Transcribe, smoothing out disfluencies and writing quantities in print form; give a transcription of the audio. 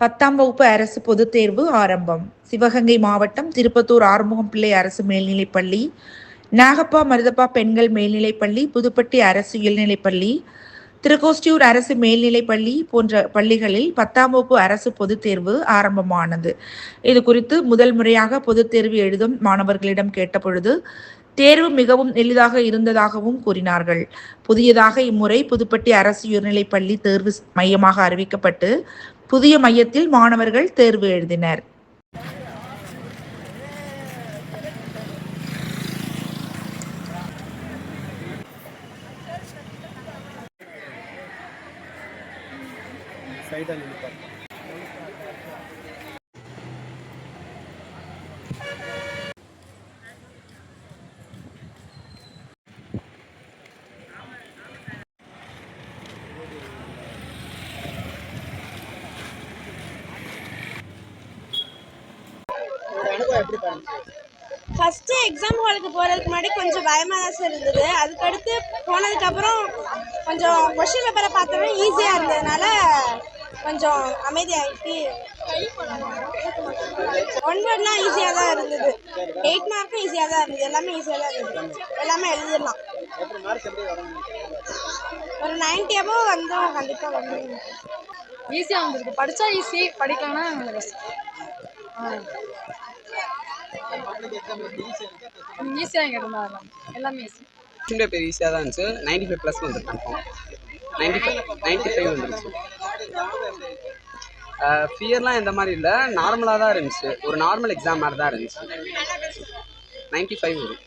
10ஆம் வகுப்பு அரசு பொதுத் தேர்வு ஆரம்பம். சிவகங்கை மாவட்டம் திருப்பத்தூர் ஆறுமுகம் பிள்ளை அரசு மேல்நிலைப்பள்ளி, நாகப்பா மருதப்பா பெண்கள் மேல்நிலைப்பள்ளி, புதுப்பட்டி அரசு உயர்நிலைப்பள்ளி, திருக்கோஷ்டியூர் அரசு மேல்நிலைப்பள்ளி போன்ற பள்ளிகளில் 10ஆம் வகுப்பு அரசு பொதுத் தேர்வு ஆரம்பமானது. இது குறித்து முதல் முறையாக பொதுத் தேர்வு எழுதும் மாணவர்களிடம் கேட்டபொழுது தேர்வு மிகவும் எளிதாக இருந்ததாகவும் கூறினார்கள். புதியதாக இம்முறை புதுப்பட்டி அரசு உயர்நிலைப்பள்ளி தேர்வு மையமாக அறிவிக்கப்பட்டு புதிய மையத்தில் மாணவர்கள் தேர்வு எழுதினர். ஃபர்ஸ்ட் எக்ஸாம் ஹாலுக்கு போகிறதுக்கு முன்னாடி கொஞ்சம் பயமாக தான் சார் இருந்தது. அதுக்கடுத்து போனதுக்கப்புறம் கொஞ்சம் கொஷின் பேப்பரை பார்த்தோம்னா ஈஸியாக இருந்ததுனால கொஞ்சம் அமைதியாகிட்டு 1 வேர்ட்லாம் ஈஸியாக தான் இருந்தது. 8 மார்க்கும் ஈஸியாக தான் இருந்தது. எல்லாமே ஈஸியாக தான் இருந்தது. எல்லாமே எழுதிடலாம். ஒரு 90 above வந்தோம். கண்டிப்பாக வந்து ஈஸியாக வந்துருக்கு. படித்தா ஈஸி, படிக்கலன்னா கொஞ்சம் கஷ்டம். ஈஸியாக கேட்டிருந்தாங்க. எல்லாமே ஈஸி. கொஸ்டின் பேப்பர் ஈஸியாக தான் இருந்துச்சு. 95+ வந்துருக்கு. கன்ஃபார்ம் 95 வந்துருச்சு. ஃபியர்லாம் எந்த மாதிரி இல்லை, நார்மலாக தான் இருந்துச்சு. ஒரு நார்மல் எக்ஸாம் மாதிரி தான் இருந்துச்சு. 95 வரும்.